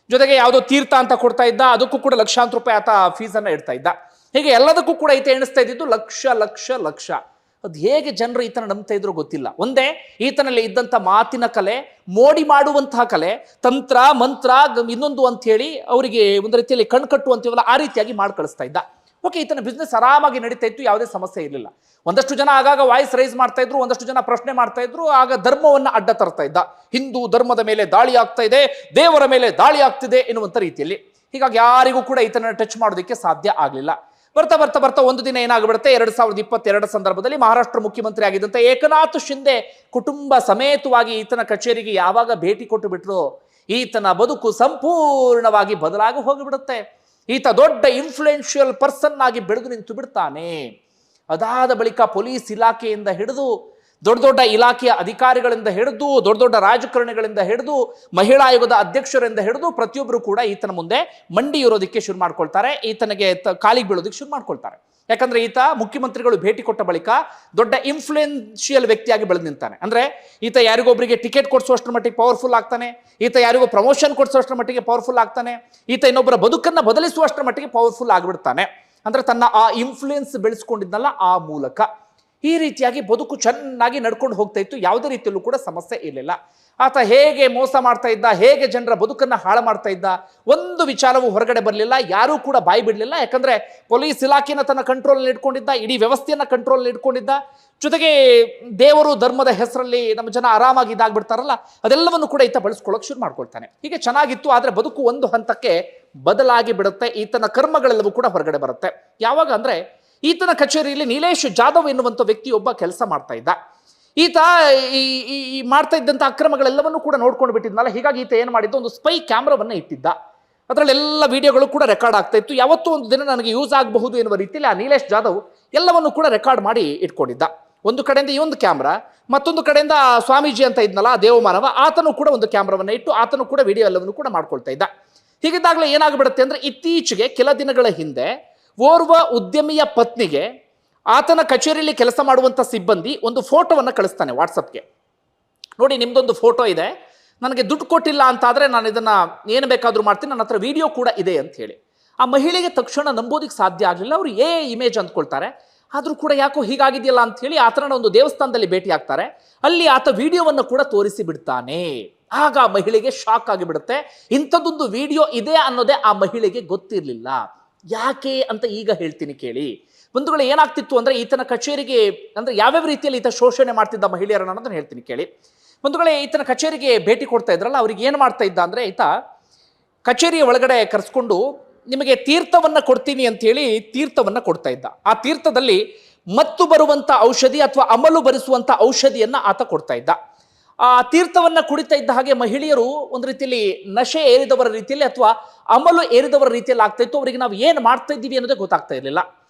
ಜೊತೆಗೆ ಯಾವುದೋ ತೀರ್ಥ ಅಂತ ಕೊಡ್ತಾ ಇದ್ದ, ಅದಕ್ಕೂ ಕೂಡ ಲಕ್ಷಾಂತರ ರೂಪಾಯಿ ಆತ ಫೀಸನ್ನು ಇಡ್ತಾ ಇದ್ದ. ಹೀಗೆ ಎಲ್ಲದಕ್ಕೂ ಕೂಡ ಈತ ಎಣಿಸ್ತಾ ಇದ್ದಿದ್ದು ಲಕ್ಷ ಲಕ್ಷ ಲಕ್ಷ. ಅದು ಹೇಗೆ ಜನರು ಈತನ ನಂಬ್ತಾ ಇದ್ರು ಗೊತ್ತಿಲ್ಲ. ಒಂದೇ ಈತನಲ್ಲಿ ಇದ್ದಂಥ ಮಾತಿನ ಕಲೆ, ಮೋಡಿ ಮಾಡುವಂತಹ ಕಲೆ, ತಂತ್ರ ಮಂತ್ರ, ಇನ್ನೊಂದು ಅಂತ ಹೇಳಿ ಅವರಿಗೆ ಒಂದು ರೀತಿಯಲ್ಲಿ ಕಣ್ಕಟ್ಟು ಅಂತೀವಲ್ಲ, ಆ ರೀತಿಯಾಗಿ ಮಾಡಿ ಕಳಿಸ್ತಾ ಇದ್ದ. ಓಕೆ, ಈತನ ಬಿಸ್ನೆಸ್ ಆರಾಮಾಗಿ ನಡೀತಾ ಇತ್ತು, ಯಾವುದೇ ಸಮಸ್ಯೆ ಇರಲಿಲ್ಲ. ಒಂದಷ್ಟು ಜನ ಆಗಾಗ ವಾಯ್ಸ್ ರೈಸ್ ಮಾಡ್ತಾ ಇದ್ರು, ಒಂದಷ್ಟು ಜನ ಪ್ರಶ್ನೆ ಮಾಡ್ತಾ ಇದ್ರು. ಆಗ ಧರ್ಮವನ್ನು ಅಡ್ಡ ತರ್ತಾ ಇದ್ದ. ಹಿಂದೂ ಧರ್ಮದ ಮೇಲೆ ದಾಳಿ ಆಗ್ತಾ ಇದೆ, ದೇವರ ಮೇಲೆ ದಾಳಿ ಆಗ್ತಿದೆ ಎನ್ನುವಂಥ ರೀತಿಯಲ್ಲಿ. ಹೀಗಾಗಿ ಯಾರಿಗೂ ಕೂಡ ಈತನ ಟಚ್ ಮಾಡೋದಕ್ಕೆ ಸಾಧ್ಯ ಆಗಲಿಲ್ಲ. ಬರ್ತಾ ಬರ್ತಾ ಬರ್ತಾ ಒಂದು ದಿನ ಏನಾಗ್ಬಿಡುತ್ತೆ, 2022 ಸಂದರ್ಭದಲ್ಲಿ ಮಹಾರಾಷ್ಟ್ರ ಮುಖ್ಯಮಂತ್ರಿ ಆಗಿದ್ದಂತ ಏಕನಾಥ್ ಶಿಂದೆ ಕುಟುಂಬ ಸಮೇತವಾಗಿ ಈತನ ಕಚೇರಿಗೆ ಯಾವಾಗ ಭೇಟಿ ಕೊಟ್ಟು ಬಿಟ್ರು, ಈತನ ಬದುಕು ಸಂಪೂರ್ಣವಾಗಿ ಬದಲಾಗಿ ಹೋಗಿಬಿಡುತ್ತೆ. ಈತ ದೊಡ್ಡ ಇನ್ಫ್ಲೂಯೆನ್ಷಿಯಲ್ ಪರ್ಸನ್ ಆಗಿ ಬೆಳೆದು ನಿಂತು ಬಿಡ್ತಾನೆ. ಅದಾದ ಬಳಿಕ ಪೊಲೀಸ್ ಇಲಾಖೆಯಿಂದ ಹಿಡಿದು ದೊಡ್ಡ ದೊಡ್ಡ ಇಲಾಖೆಯ ಅಧಿಕಾರಿಗಳಿಂದ ಹಿಡಿದು ದೊಡ್ಡ ದೊಡ್ಡ ರಾಜಕಾರಣಿಗಳಿಂದ ಹಿಡಿದು ಮಹಿಳಾ ಆಯೋಗದ ಅಧ್ಯಕ್ಷರಿಂದ ಹಿಡಿದು ಪ್ರತಿಯೊಬ್ಬರು ಕೂಡ ಈತನ ಮುಂದೆ ಮಂಡಿ ಇರೋದಕ್ಕೆ ಶುರು ಮಾಡ್ಕೊಳ್ತಾರೆ, ಈತನಿಗೆ ಕಾಲಿಗೆ ಬೀಳೋದಕ್ಕೆ ಶುರು ಮಾಡ್ಕೊಳ್ತಾರೆ. ಯಾಕಂದ್ರೆ ಈತ ಮುಖ್ಯಮಂತ್ರಿಗಳು ಭೇಟಿ ಕೊಟ್ಟ ಬಳಿಕ ದೊಡ್ಡ ಇನ್ಫ್ಲೂಯೆನ್ಷಿಯಲ್ ವ್ಯಕ್ತಿಯಾಗಿ ಬೆಳೆದು ನಿಂತಾನೆ. ಅಂದ್ರೆ ಈತ ಯಾರಿಗೊಬ್ಬರಿಗೆ ಟಿಕೆಟ್ ಕೊಡಿಸುವಷ್ಟರ ಮಟ್ಟಿಗೆ ಪವರ್ಫುಲ್ ಆಗ್ತಾನೆ, ಈತ ಯಾರಿಗೋ ಪ್ರಮೋಷನ್ ಕೊಡಿಸುವಷ್ಟರ ಮಟ್ಟಿಗೆ ಪವರ್ಫುಲ್ ಆಗ್ತಾನೆ, ಈತ ಇನ್ನೊಬ್ಬರ ಬದುಕನ್ನ ಬದಲಿಸುವಷ್ಟರ ಮಟ್ಟಿಗೆ ಪವರ್ಫುಲ್ ಆಗಿಬಿಡ್ತಾನೆ. ಅಂದ್ರೆ ತನ್ನ ಆ ಇನ್ಫ್ಲೂಯೆನ್ಸ್ ಬೆಳೆಸ್ಕೊಂಡಿದ್ನಲ್ಲ ಆ ಮೂಲಕ ಈ ರೀತಿಯಾಗಿ ಬದುಕು ಚೆನ್ನಾಗಿ ನಡ್ಕೊಂಡು ಹೋಗ್ತಾ ಇತ್ತು. ಯಾವುದೇ ರೀತಿಯಲ್ಲೂ ಕೂಡ ಸಮಸ್ಯೆ ಇರಲಿಲ್ಲ. ಆತ ಹೇಗೆ ಮೋಸ ಮಾಡ್ತಾ ಇದ್ದ, ಹೇಗೆ ಜನರ ಬದುಕನ್ನ ಹಾಳು ಮಾಡ್ತಾ ಇದ್ದ, ಒಂದು ವಿಚಾರವೂ ಹೊರಗಡೆ ಬರಲಿಲ್ಲ, ಯಾರೂ ಕೂಡ ಬಾಯಿ ಬಿಡಲಿಲ್ಲ. ಯಾಕಂದ್ರೆ ಪೊಲೀಸ್ ಇಲಾಖೆನ ತನ್ನ ಕಂಟ್ರೋಲ್ ಇಟ್ಕೊಂಡಿದ್ದ, ಇಡೀ ವ್ಯವಸ್ಥೆಯನ್ನ ಕಂಟ್ರೋಲ್ ಇಟ್ಕೊಂಡಿದ್ದ. ಜೊತೆಗೆ ದೇವರು ಧರ್ಮದ ಹೆಸರಲ್ಲಿ ನಮ್ಮ ಜನ ಆರಾಮಾಗಿ ಇದಾಗ್ಬಿಡ್ತಾರಲ್ಲ, ಅದೆಲ್ಲವನ್ನು ಕೂಡ ಈತ ಬಳಸ್ಕೊಳ್ಳೋಕೆ ಶುರು ಮಾಡ್ಕೊಳ್ತಾನೆ. ಹೀಗೆ ಚೆನ್ನಾಗಿತ್ತು. ಆದ್ರೆ ಬದುಕು ಒಂದು ಹಂತಕ್ಕೆ ಬದಲಾಗಿ ಬಿಡುತ್ತೆ. ಈತನ ಕರ್ಮಗಳೆಲ್ಲವೂ ಕೂಡ ಹೊರಗಡೆ ಬರುತ್ತೆ. ಯಾವಾಗ ಅಂದ್ರೆ ಈತನ ಕಚೇರಿಯಲ್ಲಿ ನೀಲೇಶ್ ಜಾಧವ್ ಎನ್ನುವಂಥ ವ್ಯಕ್ತಿಯೊಬ್ಬ ಕೆಲಸ ಮಾಡ್ತಾ ಇದ್ದ. ಈತ ಈ ಮಾಡ್ತಾ ಇದ್ದಂಥ ಅಕ್ರಮಗಳೆಲ್ಲವನ್ನೂ ಕೂಡ ನೋಡ್ಕೊಂಡು ಬಿಟ್ಟಿದ್ನಲ್ಲ, ಹೀಗಾಗಿ ಈತ ಏನು ಮಾಡಿದ್ದು, ಒಂದು ಸ್ಪೈ ಕ್ಯಾಮ್ರಾವನ್ನ ಇಟ್ಟಿದ್ದ. ಅದರಲ್ಲೆಲ್ಲ ವಿಡಿಯೋಗಳು ಕೂಡ ರೆಕಾರ್ಡ್ ಆಗ್ತಾ ಇತ್ತು. ಯಾವತ್ತೂ ಒಂದು ದಿನ ನನಗೆ ಯೂಸ್ ಆಗಬಹುದು ಎನ್ನುವ ರೀತಿಯಲ್ಲಿ ಆ ನೀಲೇಶ್ ಜಾಧವ್ ಎಲ್ಲವನ್ನು ಕೂಡ ರೆಕಾರ್ಡ್ ಮಾಡಿ ಇಟ್ಕೊಂಡಿದ್ದ. ಒಂದು ಕಡೆಯಿಂದ ಈ ಒಂದು ಕ್ಯಾಮ್ರಾ, ಮತ್ತೊಂದು ಕಡೆಯಿಂದ ಸ್ವಾಮೀಜಿ ಅಂತ ಇದ್ನಲ್ಲ ದೇವಮಾನವ, ಆತನು ಕೂಡ ಒಂದು ಕ್ಯಾಮ್ರಾವನ್ನ ಇಟ್ಟು ಆತನು ಕೂಡ ವಿಡಿಯೋ ಎಲ್ಲವನ್ನು ಕೂಡ ಮಾಡ್ಕೊಳ್ತಾ ಇದ್ದ. ಹೀಗಿದ್ದಾಗಲೇ ಏನಾಗ್ಬಿಡುತ್ತೆ ಅಂದ್ರೆ, ಇತ್ತೀಚೆಗೆ ಕೆಲ ದಿನಗಳ ಹಿಂದೆ ಓರ್ವ ಉದ್ಯಮಿಯ ಪತ್ನಿಗೆ ಆತನ ಕಚೇರಿಯಲ್ಲಿ ಕೆಲಸ ಮಾಡುವಂಥ ಸಿಬ್ಬಂದಿ ಒಂದು ಫೋಟೋವನ್ನು ಕಳಿಸ್ತಾನೆ ವಾಟ್ಸಪ್ಗೆ. ನೋಡಿ, ನಿಮ್ದೊಂದು ಫೋಟೋ ಇದೆ, ನನಗೆ ದುಡ್ಡು ಕೊಟ್ಟಿಲ್ಲ ಅಂತಾದರೆ ನಾನು ಇದನ್ನು ಏನು ಬೇಕಾದರೂ ಮಾಡ್ತೀನಿ, ನನ್ನ ಹತ್ರ ವಿಡಿಯೋ ಕೂಡ ಇದೆ ಅಂತ ಹೇಳಿ. ಆ ಮಹಿಳೆಗೆ ತಕ್ಷಣ ನಂಬೋದಕ್ಕೆ ಸಾಧ್ಯ ಆಗಲಿಲ್ಲ. ಅವರು ಇಮೇಜ್ ಅಂದ್ಕೊಳ್ತಾರೆ. ಆದರೂ ಕೂಡ ಯಾಕೋ ಹೀಗಾಗಿದೆಯಲ್ಲ ಅಂತ ಹೇಳಿ ಆತನ ಒಂದು ದೇವಸ್ಥಾನದಲ್ಲಿ ಭೇಟಿ ಆಗ್ತಾರೆ. ಅಲ್ಲಿ ಆತ ವಿಡಿಯೋವನ್ನು ಕೂಡ ತೋರಿಸಿ ಬಿಡ್ತಾನೆ. ಆಗ ಆ ಮಹಿಳೆಗೆ ಶಾಕ್ ಆಗಿಬಿಡುತ್ತೆ. ಇಂಥದ್ದೊಂದು ವಿಡಿಯೋ ಇದೆ ಅನ್ನೋದೇ ಆ ಮಹಿಳೆಗೆ ಗೊತ್ತಿರಲಿಲ್ಲ. ಯಾಕೆ ಅಂತ ಈಗ ಹೇಳ್ತೀನಿ ಕೇಳಿ. ಬಂಧುಗಳು, ಏನಾಗ್ತಿತ್ತು ಅಂದ್ರೆ ಈತನ ಕಚೇರಿಗೆ ಅಂದ್ರೆ ಯಾವ್ಯಾವ ರೀತಿಯಲ್ಲಿ ಈತ ಶೋಷಣೆ ಮಾಡ್ತಿದ್ದ ಮಹಿಳೆಯರನ್ನ ಅನ್ನೋದನ್ನ ಹೇಳ್ತೀನಿ ಕೇಳಿ. ಬಂಧುಗಳೇ, ಈತನ ಕಚೇರಿಗೆ ಭೇಟಿ ಕೊಡ್ತಾ ಇದ್ರಲ್ಲ, ಅವ್ರಿಗೆ ಏನು ಮಾಡ್ತಾ ಇದ್ದ ಅಂದ್ರೆ, ಈತ ಕಚೇರಿಯ ಒಳಗಡೆ ಕರೆಸ್ಕೊಂಡು ನಿಮಗೆ ತೀರ್ಥವನ್ನ ಕೊಡ್ತೀನಿ ಅಂತ ಹೇಳಿ ತೀರ್ಥವನ್ನ ಕೊಡ್ತಾ ಇದ್ದ. ಆ ತೀರ್ಥದಲ್ಲಿ ಮತ್ತು ಬರುವಂತ ಔಷಧಿ ಅಥವಾ ಅಮಲು ಬರಿಸುವಂತ ಔಷಧಿಯನ್ನ ಆತ ಕೊಡ್ತಾ ಇದ್ದ. ಆ ತೀರ್ಥವನ್ನ ಕುಡಿತಾ ಇದ್ದ ಹಾಗೆ ಮಹಿಳೆಯರು ಒಂದು ರೀತಿಯಲ್ಲಿ ನಶೆ ಏರಿದವರ ರೀತಿಯಲ್ಲಿ ಅಥವಾ ಅಮಲು ಏರಿದವರ ರೀತಿಯಲ್ಲಿ ಆಗ್ತಾ ಇತ್ತು. ಅವರಿಗೆ ನಾವು ಏನು ಮಾಡ್ತಾ ಇದ್ದೀವಿ ಅನ್ನೋದೇ ಗೊತ್ತಾಗ್ತಾ ಇರಲಿಲ್ಲ.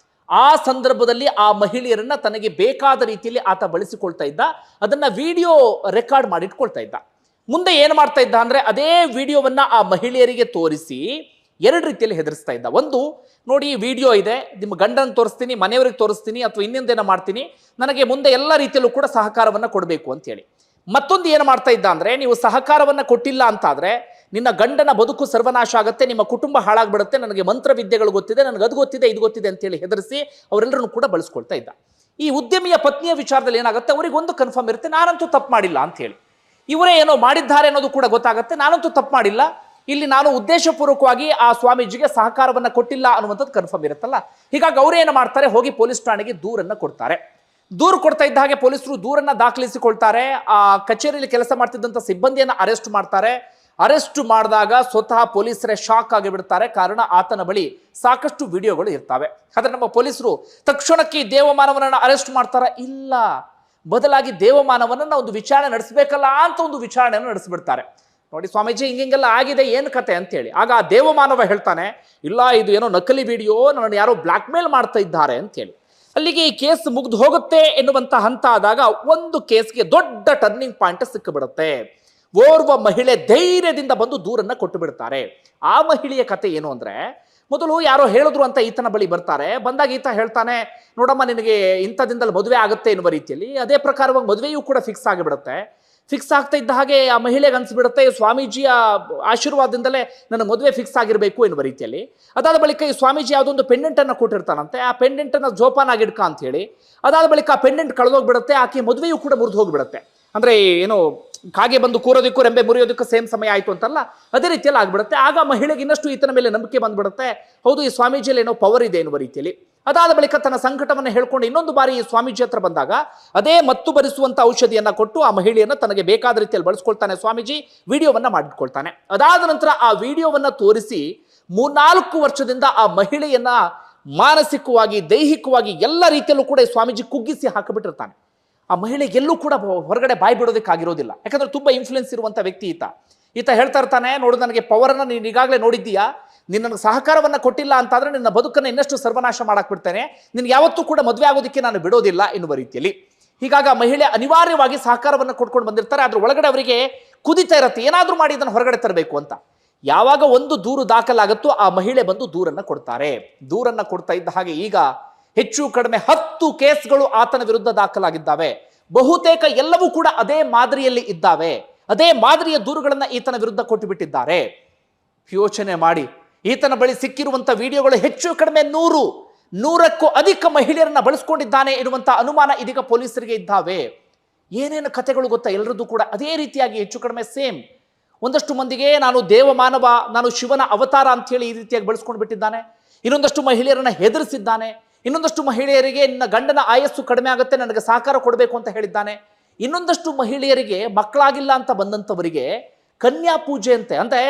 ಆ ಸಂದರ್ಭದಲ್ಲಿ ಆ ಮಹಿಳೆಯರನ್ನ ತನಗೆ ಬೇಕಾದ ರೀತಿಯಲ್ಲಿ ಆತ ಬಳಸಿಕೊಳ್ತಾ ಇದ್ದ. ಅದನ್ನ ವಿಡಿಯೋ ರೆಕಾರ್ಡ್ ಮಾಡಿಟ್ಕೊಳ್ತಾ ಇದ್ದ. ಮುಂದೆ ಏನು ಮಾಡ್ತಾ ಇದ್ದ ಅಂದ್ರೆ, ಅದೇ ವಿಡಿಯೋವನ್ನ ಆ ಮಹಿಳೆಯರಿಗೆ ತೋರಿಸಿ ಎರಡು ರೀತಿಯಲ್ಲಿ ಹೆದರಿಸ್ತಾ ಇದ್ದ. ಒಂದು, ನೋಡಿ ಈ ವಿಡಿಯೋ ಇದೆ, ನಿಮ್ಮ ಗಂಡನ ತೋರಿಸ್ತೀನಿ, ಮನೆಯವರಿಗೆ ತೋರಿಸ್ತೀನಿ, ಅಥವಾ ಇನ್ನೊಂದೇನೋ ಮಾಡ್ತೀನಿ, ನನಗೆ ಮುಂದೆ ಎಲ್ಲ ರೀತಿಯಲ್ಲೂ ಕೂಡ ಸಹಕಾರವನ್ನ ಕೊಡಬೇಕು ಅಂತ ಹೇಳಿ. ಮತ್ತೊಂದು ಏನು ಮಾಡ್ತಾ ಇದ್ದ ಅಂದ್ರೆ, ನೀವು ಸಹಕಾರವನ್ನ ಕೊಟ್ಟಿಲ್ಲ ಅಂತಾದ್ರೆ ನಿನ್ನ ಗಂಡನ ಬದುಕು ಸರ್ವನಾಶ ಆಗುತ್ತೆ, ನಿಮ್ಮ ಕುಟುಂಬ ಹಾಳಾಗ್ಬಿಡುತ್ತೆ, ನನಗೆ ಮಂತ್ರ ವಿದ್ಯೆಗಳು ಗೊತ್ತಿದೆ, ನನಗೆ ಅದು ಗೊತ್ತಿದೆ, ಇದು ಗೊತ್ತಿದೆ ಅಂತೇಳಿ ಹೆದರಿಸಿ ಅವರೆಲ್ಲರನ್ನು ಕೂಡ ಬಳಸ್ಕೊಳ್ತಾ ಇದ್ದ. ಈ ಉದ್ಯಮಿಯ ಪತ್ನಿಯ ವಿಚಾರದಲ್ಲಿ ಏನಾಗುತ್ತೆ, ಅವರಿಗೆ ಒಂದು ಕನ್ಫರ್ಮ್ ಇರುತ್ತೆ, ನಾನಂತೂ ತಪ್ಪು ಮಾಡಿಲ್ಲ ಅಂತ ಹೇಳಿ. ಇವರೇ ಏನೋ ಮಾಡಿದ್ದಾರೆ ಅನ್ನೋದು ಕೂಡ ಗೊತ್ತಾಗುತ್ತೆ, ನಾನಂತೂ ತಪ್ಪು ಮಾಡಿಲ್ಲ, ಇಲ್ಲಿ ನಾನು ಉದ್ದೇಶಪೂರ್ವಕವಾಗಿ ಆ ಸ್ವಾಮೀಜಿಗೆ ಸಹಕಾರವನ್ನ ಕೊಟ್ಟಿಲ್ಲ ಅನ್ನುವಂಥದ್ದು ಕನ್ಫರ್ಮ್ ಇರುತ್ತಲ್ಲ. ಹೀಗಾಗಿ ಅವರೇನು ಮಾಡ್ತಾರೆ, ಹೋಗಿ ಪೊಲೀಸ್ ಠಾಣೆಗೆ ದೂರನ್ನ ಕೊಡ್ತಾರೆ. ದೂರು ಕೊಡ್ತಾ ಇದ್ದ ಹಾಗೆ ಪೊಲೀಸರು ದೂರನ್ನ ದಾಖಲಿಸಿಕೊಳ್ತಾರೆ. ಆ ಕಚೇರಿಯಲ್ಲಿ ಕೆಲಸ ಮಾಡ್ತಿದ್ದಂಥ ಸಿಬ್ಬಂದಿಯನ್ನ ಅರೆಸ್ಟ್ ಮಾಡ್ತಾರೆ. ಅರೆಸ್ಟ್ ಮಾಡಿದಾಗ ಸ್ವತಃ ಪೊಲೀಸರೇ ಶಾಕ್ ಆಗಿಬಿಡ್ತಾರೆ. ಕಾರಣ, ಆತನ ಬಳಿ ಸಾಕಷ್ಟು ವಿಡಿಯೋಗಳು ಇರ್ತವೆ. ಆದ್ರೆ ನಮ್ಮ ಪೊಲೀಸರು ತಕ್ಷಣಕ್ಕೆ ದೇವಮಾನವನನ್ನ ಅರೆಸ್ಟ್ ಮಾಡ್ತಾರ? ಇಲ್ಲ, ಬದಲಾಗಿ ದೇವಮಾನವನನ್ನ ಒಂದು ವಿಚಾರಣೆ ನಡೆಸಬೇಕಲ್ಲ ಅಂತ ಒಂದು ವಿಚಾರಣೆಯನ್ನು ನಡೆಸಿಬಿಡ್ತಾರೆ. ನೋಡಿ ಸ್ವಾಮೀಜಿ, ಹಿಂಗೆಲ್ಲ ಆಗಿದೆ, ಏನು ಕತೆ ಅಂತೇಳಿ. ಆಗ ಆ ದೇವಮಾನವ ಹೇಳ್ತಾನೆ, ಇಲ್ಲ, ಇದು ಏನೋ ನಕಲಿ ವಿಡಿಯೋ, ನನ್ನನ್ನು ಯಾರೋ ಬ್ಲ್ಯಾಕ್ ಮೇಲ್ ಮಾಡ್ತಾ ಇದ್ದಾರೆ ಅಂತೇಳಿ. ಅಲ್ಲಿಗೆ ಈ ಕೇಸ್ ಮುಗ್ದು ಹೋಗುತ್ತೆ ಎನ್ನುವಂತ ಹಂತ ಆದಾಗ ಒಂದು ಕೇಸ್ಗೆ ದೊಡ್ಡ ಟರ್ನಿಂಗ್ ಪಾಯಿಂಟ್ ಸಿಕ್ಕಿಬಿಡುತ್ತೆ. ಓರ್ವ ಮಹಿಳೆ ಧೈರ್ಯದಿಂದ ಬಂದು ದೂರನ್ನ ಕೊಟ್ಟು ಬಿಡ್ತಾರೆ. ಆ ಮಹಿಳೆಯ ಕತೆ ಏನು ಅಂದ್ರೆ, ಮೊದಲು ಯಾರೋ ಹೇಳಿದ್ರು ಅಂತ ಈತನ ಬಳಿ ಬರ್ತಾರೆ. ಬಂದಾಗ ಈತ ಹೇಳ್ತಾನೆ, ನೋಡಮ್ಮ, ನಿನಗೆ ಇಂಥದಿಂದಲೇ ಮದುವೆ ಆಗುತ್ತೆ ಎನ್ನುವ ರೀತಿಯಲ್ಲಿ. ಅದೇ ಪ್ರಕಾರವಾಗಿ ಮದುವೆಯೂ ಕೂಡ ಫಿಕ್ಸ್ ಆಗಿಬಿಡುತ್ತೆ. ಫಿಕ್ಸ್ ಆಗ್ತಾ ಇದ್ದ ಹಾಗೆ ಆ ಮಹಿಳೆಗೆ ಅನ್ಸ್ಬಿಡುತ್ತೆ, ಸ್ವಾಮೀಜಿಯ ಆಶೀರ್ವಾದದಿಂದಲೇ ನನ್ನ ಮದುವೆ ಫಿಕ್ಸ್ ಆಗಿರಬೇಕು ಎನ್ನುವ ರೀತಿಯಲ್ಲಿ. ಅದಾದ ಬಳಿಕ ಈ ಸ್ವಾಮೀಜಿ ಯಾವುದೊಂದು ಪೆಂಡೆಂಟ್ ಅನ್ನು ಕೊಟ್ಟಿರ್ತಾನಂತೆ, ಆ ಪೆಂಡೆಂಟ್ ಅನ್ನ ಜೋಪಾನಾಗಿಡ್ಕ ಅಂತ ಹೇಳಿ. ಅದಾದ ಬಳಿಕ ಆ ಪೆಂಡೆಂಟ್ ಕಳೆದೋಗ್ಬಿಡುತ್ತೆ. ಆಕೆ ಮದುವೆಯೂ ಕೂಡ ಮುರಿದು ಹೋಗ್ಬಿಡುತ್ತೆ. ಅಂದ್ರೆ ಏನು, ಕಾಗೆ ಬಂದು ಕೂರೋದಕ್ಕೂ ರೆಂಬೆ ಮುರಿಯೋದಕ್ಕೂ ಸೇಮ್ ಸಮಯ ಆಯ್ತು ಅಂತಲ್ಲ, ಅದೇ ರೀತಿಯಲ್ಲಿ ಆಗ್ಬಿಡುತ್ತೆ. ಆಗ ಮಹಿಳೆಗೆ ಇನ್ನಷ್ಟು ಈತನ ಮೇಲೆ ನಂಬಿಕೆ ಬಂದ್ಬಿಡುತ್ತೆ, ಹೌದು ಈ ಸ್ವಾಮೀಜಿಯಲ್ಲಿ ಏನೋ ಪವರ್ ಇದೆ ಎನ್ನುವ ರೀತಿಯಲ್ಲಿ. ಅದಾದ ಬಳಿಕ ತನ್ನ ಸಂಕಟವನ್ನು ಹೇಳ್ಕೊಂಡು ಇನ್ನೊಂದು ಬಾರಿ ಈ ಸ್ವಾಮೀಜಿ ಹತ್ರ ಬಂದಾಗ ಅದೇ ಮತ್ತು ಬರಿಸುವಂತ ಔಷಧಿಯನ್ನ ಕೊಟ್ಟು ಆ ಮಹಿಳೆಯನ್ನ ತನಗೆ ಬೇಕಾದ ರೀತಿಯಲ್ಲಿ ಬಳಸ್ಕೊಳ್ತಾನೆ ಸ್ವಾಮೀಜಿ. ವಿಡಿಯೋವನ್ನ ಮಾಡಿಕೊಳ್ತಾನೆ. ಅದಾದ ನಂತರ ಆ ವಿಡಿಯೋವನ್ನ ತೋರಿಸಿ 3-4 ವರ್ಷದಿಂದ ಆ ಮಹಿಳೆಯನ್ನ ಮಾನಸಿಕವಾಗಿ, ದೈಹಿಕವಾಗಿ ಎಲ್ಲ ರೀತಿಯಲ್ಲೂ ಕೂಡ ಈ ಸ್ವಾಮೀಜಿ ಕುಗ್ಗಿಸಿ ಹಾಕಿಬಿಟ್ಟಿರ್ತಾನೆ. ಆ ಮಹಿಳೆಗೆ ಎಲ್ಲೂ ಕೂಡ ಹೊರಗಡೆ ಬಾಯಿ ಬಿಡೋದಕ್ಕಾಗಿರೋದಿಲ್ಲ. ಯಾಕಂದ್ರೆ ತುಂಬಾ ಇನ್ಫ್ಲುಯೆನ್ಸ್ ಇರುವಂತ ವ್ಯಕ್ತಿ ಈತ ಹೇಳ್ತಾ ಇರ್ತಾನೆ, ನೋಡು ನನಗೆ ಪವರನ್ನು ನೀನು ಈಗಾಗಲೇ ನೋಡಿದ್ದೀಯಾ, ನೀನು ನನಗೆ ಸಹಕಾರವನ್ನು ಕೊಟ್ಟಿಲ್ಲ ಅಂತಾದ್ರೆ ನಿನ್ನ ಬದುಕನ್ನು ಇನ್ನಷ್ಟು ಸರ್ವನಾಶ ಮಾಡಕ್ ಬಿಡ್ತೇನೆ, ನಿನ್ಗೆ ಯಾವತ್ತೂ ಕೂಡ ಮದುವೆ ಆಗೋದಕ್ಕೆ ನಾನು ಬಿಡೋದಿಲ್ಲ ಎನ್ನುವ ರೀತಿಯಲ್ಲಿ. ಹೀಗಾಗಿ ಆ ಮಹಿಳೆ ಅನಿವಾರ್ಯವಾಗಿ ಸಹಕಾರವನ್ನು ಕೊಟ್ಕೊಂಡು ಬಂದಿರ್ತಾರೆ. ಅದ್ರ ಒಳಗಡೆ ಅವರಿಗೆ ಕುದಿತಾ ಇರುತ್ತೆ, ಏನಾದ್ರೂ ಮಾಡಿ ಇದನ್ನು ಹೊರಗಡೆ ತರಬೇಕು ಅಂತ. ಯಾವಾಗ ಒಂದು ದೂರು ದಾಖಲಾಗುತ್ತೋ ಆ ಮಹಿಳೆ ಬಂದು ದೂರನ್ನ ಕೊಡ್ತಾರೆ. ದೂರನ್ನ ಕೊಡ್ತಾ ಇದ್ದ ಹಾಗೆ ಈಗ ಹೆಚ್ಚು ಕಡಿಮೆ 10 ಕೇಸ್ಗಳು ಆತನ ವಿರುದ್ಧ ದಾಖಲಾಗಿದ್ದಾವೆ. ಬಹುತೇಕ ಎಲ್ಲವೂ ಕೂಡ ಅದೇ ಮಾದರಿಯಲ್ಲಿ ಇದ್ದಾವೆ. ಅದೇ ಮಾದರಿಯ ದೂರುಗಳನ್ನ ಈತನ ವಿರುದ್ಧ ಕೊಟ್ಟು ಬಿಟ್ಟಿದ್ದಾರೆ. ಯೋಚನೆ ಮಾಡಿ, ಈತನ ಬಳಿ ಸಿಕ್ಕಿರುವಂತ ವಿಡಿಯೋಗಳು ಹೆಚ್ಚು ಕಡಿಮೆ 100ಕ್ಕೂ ಅಧಿಕ ಮಹಿಳೆಯರನ್ನ ಬಳಸ್ಕೊಂಡಿದ್ದಾನೆ ಎನ್ನುವಂತ ಅನುಮಾನ ಇದೀಗ ಪೊಲೀಸರಿಗೆ ಇದ್ದಾವೆ. ಏನೇನು ಕಥೆಗಳು ಗೊತ್ತಾ ಎಲ್ಲರದ್ದು ಕೂಡ ಅದೇ ರೀತಿಯಾಗಿ ಹೆಚ್ಚು ಕಡಿಮೆ ಸೇಮ್. ಒಂದಷ್ಟು ಮಂದಿಗೆ ನಾನು ದೇವಮಾನವ, ನಾನು ಶಿವನ ಅವತಾರ ಅಂತ ಹೇಳಿ ಈ ರೀತಿಯಾಗಿ ಬಳಸ್ಕೊಂಡು ಬಿಟ್ಟಿದ್ದಾನೆ. ಇನ್ನೊಂದಷ್ಟು ಮಹಿಳೆಯರನ್ನ ಹೆದರಿಸಿದ್ದಾನೆ. ಇನ್ನೊಂದಷ್ಟು ಮಹಿಳೆಯರಿಗೆ ನಿನ್ನ ಗಂಡನ ಆಯಸ್ಸು ಕಡಿಮೆ ಆಗುತ್ತೆ, ನನಗೆ ಸಹಕಾರ ಕೊಡಬೇಕು ಅಂತ ಹೇಳಿದ್ದಾನೆ. ಇನ್ನೊಂದಷ್ಟು ಮಹಿಳೆಯರಿಗೆ ಮಕ್ಕಳಾಗಿಲ್ಲ ಅಂತ ಬಂದಂಥವರಿಗೆ ಕನ್ಯಾ ಪೂಜೆ ಅಂದ್ರೆ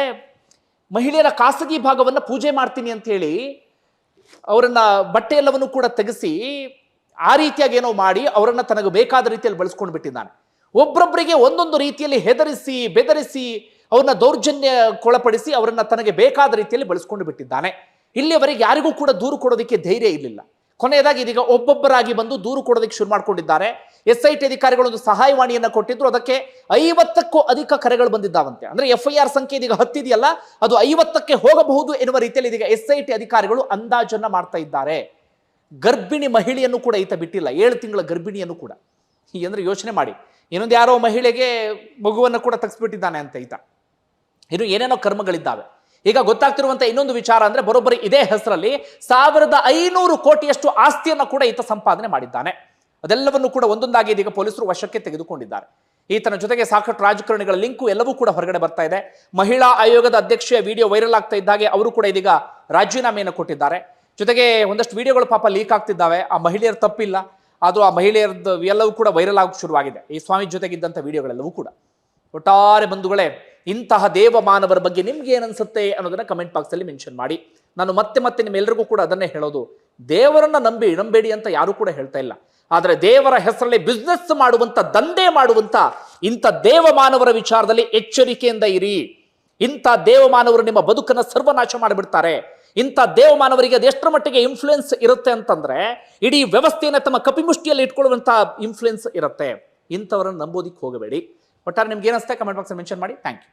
ಮಹಿಳೆಯರ ಖಾಸಗಿ ಭಾಗವನ್ನು ಪೂಜೆ ಮಾಡ್ತೀನಿ ಅಂತ ಹೇಳಿ ಅವರನ್ನ ಬಟ್ಟೆ ಎಲ್ಲವನ್ನು ಕೂಡ ತೆಗೆಸಿ ಆ ರೀತಿಯಾಗಿ ಏನೋ ಮಾಡಿ ಅವರನ್ನ ತನಗೆ ಬೇಕಾದ ರೀತಿಯಲ್ಲಿ ಬಳಸ್ಕೊಂಡು ಬಿಟ್ಟಿದ್ದಾನೆ. ಒಬ್ಬೊಬ್ಬರಿಗೆ ಒಂದೊಂದು ರೀತಿಯಲ್ಲಿ ಹೆದರಿಸಿ ಬೆದರಿಸಿ ಅವ್ರನ್ನ ದೌರ್ಜನ್ಯಕ್ಕೊಳಪಡಿಸಿ ಅವರನ್ನ ತನಗೆ ಬೇಕಾದ ರೀತಿಯಲ್ಲಿ ಬಳಸ್ಕೊಂಡು ಬಿಟ್ಟಿದ್ದಾನೆ. ಇಲ್ಲಿಯವರೆಗೆ ಯಾರಿಗೂ ಕೂಡ ದೂರು ಕೊಡೋದಕ್ಕೆ ಧೈರ್ಯ ಇರಲಿಲ್ಲ. ಕೊನೆಯದಾಗಿ ಇದೀಗ ಒಬ್ಬೊಬ್ಬರಾಗಿ ಬಂದು ದೂರು ಕೊಡೋದಕ್ಕೆ ಶುರು ಮಾಡ್ಕೊಂಡಿದ್ದಾರೆ. SIT ಅಧಿಕಾರಿಗಳು ಒಂದು ಸಹಾಯವಾಣಿಯನ್ನ ಕೊಟ್ಟಿದ್ರು. ಅದಕ್ಕೆ 50ಕ್ಕೂ ಅಧಿಕ ಕರೆಗಳು ಬಂದಿದ್ದಾವಂತೆ. ಅಂದ್ರೆ FIR ಸಂಖ್ಯೆ ಇದೀಗ 10 ಇದೆಯಲ್ಲ, ಅದು 50ಕ್ಕೆ ಹೋಗಬಹುದು ಎನ್ನುವ ರೀತಿಯಲ್ಲಿ ಇದೀಗ SIT ಅಧಿಕಾರಿಗಳು ಅಂದಾಜನ್ನ ಮಾಡ್ತಾ ಇದ್ದಾರೆ. ಗರ್ಭಿಣಿ ಮಹಿಳೆಯನ್ನು ಕೂಡ ಈತ ಬಿಟ್ಟಿಲ್ಲ, 7 ತಿಂಗಳ ಗರ್ಭಿಣಿಯನ್ನು ಕೂಡ. ಅಂದ್ರೆ ಯೋಚನೆ ಮಾಡಿ, ಇನ್ನೊಂದು ಯಾರೋ ಮಹಿಳೆಗೆ ಮಗುವನ್ನು ಕೂಡ ತೆಗೆಸ್ಬಿಟ್ಟಿದ್ದಾನೆ ಅಂತ ಈತ. ಇನ್ನು ಏನೇನೋ ಕರ್ಮಗಳಿದ್ದಾವೆ. ಈಗ ಗೊತ್ತಾಗ್ತಿರುವಂತ ಇನ್ನೊಂದು ವಿಚಾರ ಅಂದ್ರೆ ಬರೋಬ್ಬರಿ ಇದೇ ಹೆಸರಲ್ಲಿ 1500 ಕೋಟಿಯಷ್ಟು ಆಸ್ತಿಯನ್ನ ಕೂಡ ಈತ ಸಂಪಾದನೆ ಮಾಡಿದ್ದಾನೆ. ಅದೆಲ್ಲವನ್ನು ಕೂಡ ಒಂದೊಂದಾಗಿ ಇದೀಗ ಪೊಲೀಸರು ವಶಕ್ಕೆ ತೆಗೆದುಕೊಂಡಿದ್ದಾರೆ. ಈತನ ಜೊತೆಗೆ ಸಾಕಷ್ಟು ರಾಜಕಾರಣಿಗಳ ಲಿಂಕು ಎಲ್ಲವೂ ಕೂಡ ಹೊರಗಡೆ ಬರ್ತಾ ಇದೆ. ಮಹಿಳಾ ಆಯೋಗದ ಅಧ್ಯಕ್ಷೆಯ ವಿಡಿಯೋ ವೈರಲ್ ಆಗ್ತಾ ಇದ್ದಾಗೆ ಅವರು ಕೂಡ ಇದೀಗ ರಾಜೀನಾಮೆಯನ್ನು ಕೊಟ್ಟಿದ್ದಾರೆ. ಜೊತೆಗೆ ಒಂದಷ್ಟು ವಿಡಿಯೋಗಳು ಪಾಪ ಲೀಕ್ ಆಗ್ತಿದ್ದಾವೆ. ಆ ಮಹಿಳೆಯರ ತಪ್ಪಿಲ್ಲ, ಅದು ಆ ಮಹಿಳೆಯರದ್ದು ಎಲ್ಲವೂ ಕೂಡ ವೈರಲ್ ಆಗೋಕೆ ಶುರುವಾಗಿದೆ. ಈ ಸ್ವಾಮಿ ಜೊತೆಗಿದ್ದಂಥ ವಿಡಿಯೋಗಳೆಲ್ಲವೂ ಕೂಡ. ಒಟ್ಟಾರೆ ಬಂಧುಗಳೇ, ಇಂತಹ ದೇವಮಾನವರ ಬಗ್ಗೆ ನಿಮ್ಗೆ ಏನನ್ಸುತ್ತೆ ಅನ್ನೋದನ್ನ ಕಮೆಂಟ್ ಬಾಕ್ಸ್ ಅಲ್ಲಿ ಮೆನ್ಷನ್ ಮಾಡಿ. ನಾನು ಮತ್ತೆ ನಿಮ್ಮೆಲ್ಲರಿಗೂ ಕೂಡ ಅದನ್ನೇ ಹೇಳೋದು, ದೇವರನ್ನ ನಂಬೇಡಿ ಅಂತ ಯಾರು ಕೂಡ ಹೇಳ್ತಾ ಇಲ್ಲ. ಆದರೆ ದೇವರ ಹೆಸರಲ್ಲಿ ಬಿಸ್ನೆಸ್ ಮಾಡುವಂತ, ದಂಧೆ ಮಾಡುವಂತ ಇಂಥ ದೇವಮಾನವರ ವಿಚಾರದಲ್ಲಿ ಎಚ್ಚರಿಕೆಯಿಂದ ಇರಿ. ಇಂಥ ದೇವಮಾನವರು ನಿಮ್ಮ ಬದುಕನ್ನು ಸರ್ವನಾಶ ಮಾಡಿಬಿಡ್ತಾರೆ. ಇಂಥ ದೇವಮಾನವರಿಗೆ ಅದು ಎಷ್ಟರ ಮಟ್ಟಿಗೆ ಇನ್ಫ್ಲುಯೆನ್ಸ್ ಇರುತ್ತೆ ಅಂತಂದ್ರೆ ಇಡೀ ವ್ಯವಸ್ಥೆಯನ್ನು ತಮ್ಮ ಕಪಿಮುಷ್ಟಿಯಲ್ಲಿ ಇಟ್ಕೊಳ್ಳುವಂತ ಇನ್ಫ್ಲುಯೆನ್ಸ್ ಇರುತ್ತೆ. ಇಂಥವರನ್ನು ನಂಬೋದಿಕ್ಕೆ ಹೋಗಬೇಡಿ. ಒಟ್ಟಾರೆ ನಿಮ್ಗೆ ಏನಿಸುತ್ತೆ ಕಮೆಂಟ್ ಬಾಕ್ಸ್ ಮೆನ್ಷನ್ ಮಾಡಿ. Thank you.